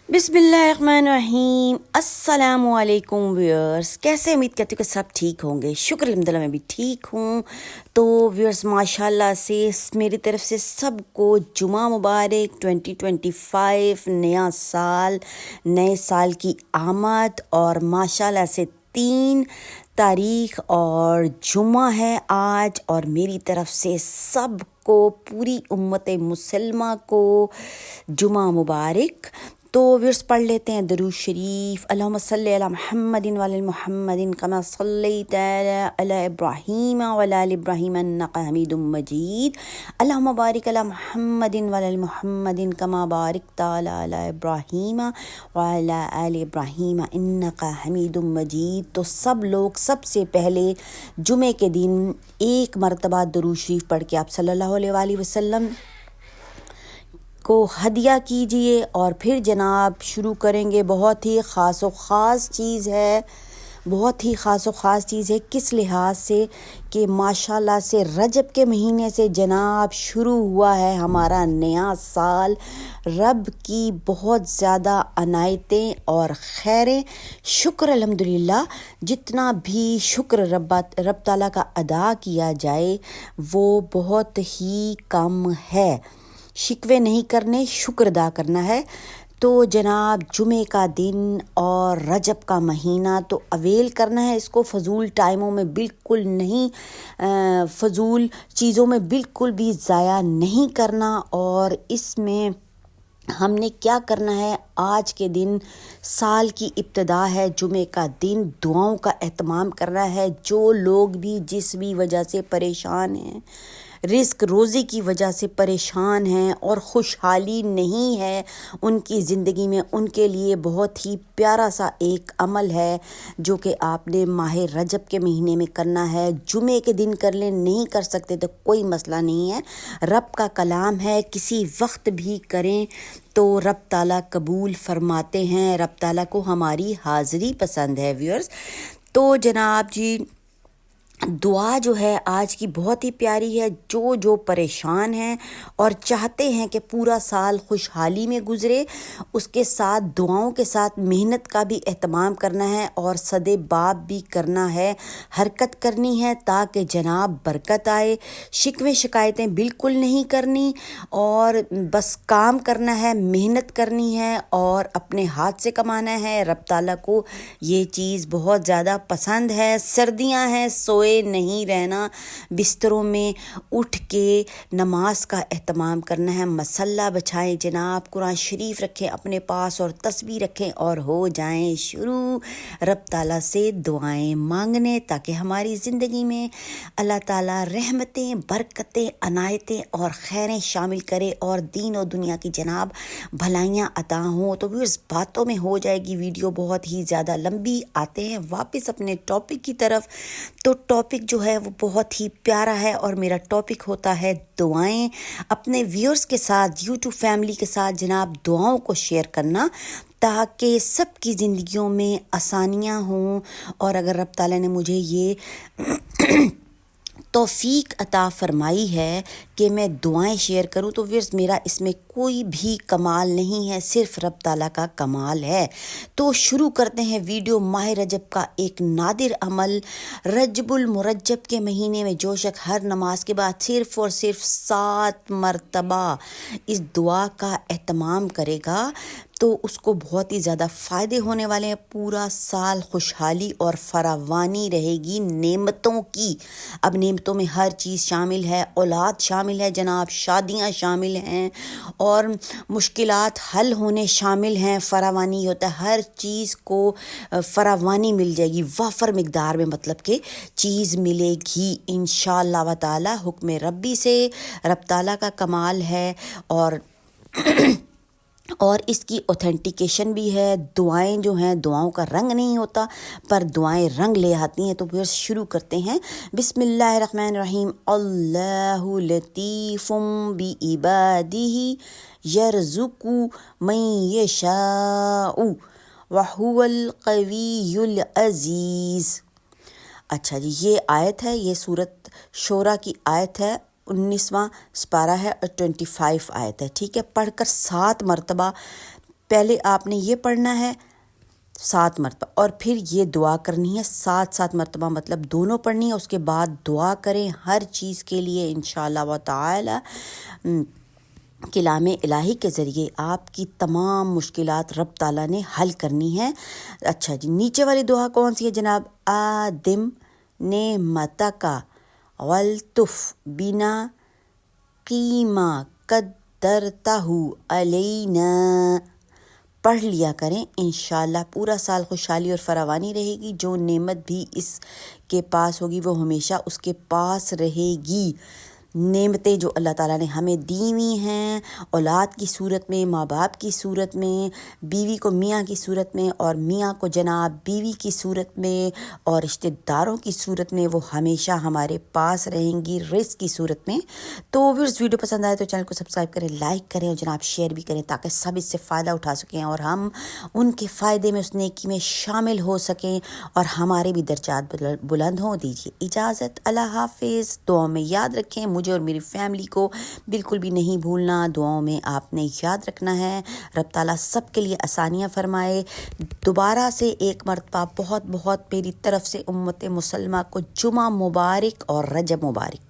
बिस्मिल्लाहिर्रहमानिर्रहीम। अस्सलामु अलैकुम व्यूअर्स, कैसे? उम्मीद करती हूँ कि सब ठीक होंगे। शुक्र अल्हम्दुलिल्लाह मैं भी ठीक हूँ। तो व्यूअर्स माशाल्लाह से मेरी तरफ से सबको जुमा मुबारक। 2025 नया साल, नए साल की आमद। और माशाल्लाह से 3 तारीख और जुमा है आज। और मेरी तरफ से सबको, पूरी उम्मत मुसलमा को जुमा मुबारक। तो व्यूअर्स पढ़ लेते हैं दरूद शरीफ। अल्लाहुम्मा सल्ली अला मुहम्मदिन व अला मुहम्मदिन कमा सल्लैता अला इब्राहीम व अला आलि इब्राहीम इन्नका हमीदुम मजीद। अल्लाहुम्मा बारिक अला मुहम्मदिन व अला मुहम्मदिन कमा बारकता अला इब्राहीम व अला आलि इब्राहीम इन्नका हमीदुम मजीद। तो सब लोग सबसे पहले जुमे के दिन एक मरतबा दरूद शरीफ पढ़ के आप सल्लल्लाहु अलैहि वसल्लम को हदिया कीजिए। और फिर जनाब शुरू करेंगे। बहुत ही ख़ास व ख़ास चीज़ है, बहुत ही ख़ास व ख़ास चीज़ है। किस लिहाज से कि माशाल्लाह से रजब के महीने से जनाब शुरू हुआ है हमारा नया साल। रब की बहुत ज़्यादा अनायतें और खैरें। शुक्र अल्हम्दुलिल्लाह, जितना भी शुक्र रब ताला का अदा किया जाए वो बहुत ही कम है। शिकवे नहीं करने, शुक्र अदा करना है। तो जनाब जुमे का दिन और रजब का महीना तो अवेल करना है इसको। फ़जूल टाइमों में बिल्कुल नहीं, फ़जूल चीज़ों में बिल्कुल भी ज़ाया नहीं करना। और इसमें हमने क्या करना है, आज के दिन साल की इब्तिदा है, जुमे का दिन दुआओं का एहतमाम करना है। जो लोग भी जिस भी वजह से परेशान हैं, रिस्क रोज़ी की वजह से परेशान हैं और खुशहाली नहीं है उनकी ज़िंदगी में, उनके लिए बहुत ही प्यारा सा एक अमल है जो कि आपने माह रजब के महीने में करना है। जुमे के दिन कर लें, नहीं कर सकते तो कोई मसला नहीं है। रब का कलाम है, किसी वक्त भी करें तो रब ताला कबूल फरमाते हैं। रब ताला को हमारी हाज़री पसंद है व्यूअर्स। तो जनाब जी दुआ जो है आज की बहुत ही प्यारी है। जो परेशान हैं और चाहते हैं कि पूरा साल खुशहाली में गुज़रे, उसके साथ दुआओं के साथ मेहनत का भी एहतमाम करना है और सदे बाब भी करना है, हरकत करनी है ताकि जनाब बरकत आए। शिकवे शिकायतें बिल्कुल नहीं करनी और बस काम करना है, मेहनत करनी है और अपने हाथ से कमाना है। रब ताला को ये चीज़ बहुत ज़्यादा पसंद है। सर्दियां हैं, सोए नहीं रहना, बिस्तरों में उठ के नमाज का एहतमाम करना है। मसल्ला बिछाएं जनाब, कुरान शरीफ रखें अपने पास और तस्बीह रखें और हो जाएं शुरू रब ताला से दुआएं मांगने, ताकि हमारी ज़िंदगी में अल्लाह ताला रहमतें, बरकतें, अनायतें और खैरें शामिल करे और दीन और दुनिया की जनाब भलाइयाँ अता हों। तो व्यूअर्स बातों में हो जाएगी वीडियो बहुत ही ज़्यादा लंबी। आते हैं वापस अपने टॉपिक की तरफ। तो टॉपिक जो है वो बहुत ही प्यारा है और मेरा टॉपिक होता है दुआएं। अपने व्यूअर्स के साथ, यूट्यूब फैमिली के साथ जनाब दुआओं को शेयर करना ताकि सबकी ज़िंदगियों में आसानियां हों। और अगर रब ताला ने मुझे ये तौफीक अता फरमाई है कि मैं दुआएं शेयर करूं, तो व्यूअर्स मेरा इसमें कोई भी कमाल नहीं है, सिर्फ रब ताला का कमाल है। तो शुरू करते हैं वीडियो। माह रजब का एक नादिर अमल, रजबुल मुरज्जब के महीने में जो शख्स हर नमाज के बाद सिर्फ़ और सिर्फ 7 मरतबा इस दुआ का एहतमाम करेगा तो उसको बहुत ही ज़्यादा फ़ायदे होने वाले हैं। पूरा साल खुशहाली और फरावानी रहेगी नेमतों की। अब नेमतों में हर चीज़ शामिल है, औलाद शामिल है जनाब, शादियां शामिल हैं और मुश्किलात हल होने शामिल हैं। फरावानी होता है, हर चीज़ को फरावानी मिल जाएगी, वाफर मिकदार में, मतलब कि चीज़ मिलेगी इंशाअल्लाह व ताला हुक्म रब्बी से। रब ताला का कमाल है और इसकी ऑथेंटिकेशन भी है। दुआएं जो हैं, दुआओं का रंग नहीं होता पर दुआएं रंग ले आती हैं। तो फिर शुरू करते हैं। बिस्मिल्लाहिर्रहमानिर्रहीम। अल्लाहु लतीफ़ुम बि इबादिही यरज़ुकु मन यशाउ व हुवल क़वियुल अज़ीज़। अच्छा जी, ये आयत है, ये सूरत शोरा की आयत है, 19वां स्पारा है और 25 आयत है। ठीक है, पढ़कर 7 मरतबा پہلے آپ نے یہ پڑھنا ہے 7 مرتبہ اور پھر یہ دعا کرنی ہے 7 مرتبہ، مطلب دونوں پڑھنی ہے، اس کے بعد دعا کریں ہر چیز کے لیے انشاءاللہ و تعالی کلام الہی کے ذریعے آپ کی تمام مشکلات رب تعالیٰ نے حل کرنی ہے۔ اچھا جی، نیچے والی دعا کون سی ہے جناب؟ آدم نعمتک والطف بنا قیمہ قدرتہ علینا، پڑھ لیا کریں، انشاءاللہ پورا سال خوشحالی اور فراوانی رہے گی، جو نعمت بھی اس کے پاس ہوگی وہ ہمیشہ اس کے پاس رہے گی۔ نعمتیں جو اللہ تعالیٰ نے ہمیں دی ہوئی ہیں اولاد کی صورت میں، ماں باپ کی صورت میں، بیوی کو میاں کی صورت میں اور میاں کو جناب بیوی کی صورت میں اور رشتہ داروں کی صورت میں، وہ ہمیشہ ہمارے پاس رہیں گی رزق کی صورت میں۔ تو ویڈیوز پسند آئے تو چینل کو سبسکرائب کریں، لائک کریں اور جناب شیئر بھی کریں تاکہ سب اس سے فائدہ اٹھا سکیں اور ہم ان کے فائدے میں اس نیکی میں شامل ہو سکیں اور ہمارے بھی درجات بلند ہوں۔ دیجیے اجازت، اللہ حافظ۔ دعاؤں میں یاد رکھیں، مجھے اور میری فیملی کو بالکل بھی نہیں بھولنا، دعاؤں میں آپ نے یاد رکھنا ہے۔ رب تعالیٰ سب کے لیے آسانیاں فرمائے۔ دوبارہ سے ایک مرتبہ بہت بہت میری طرف سے امت مسلمہ کو جمعہ مبارک اور رجب مبارک۔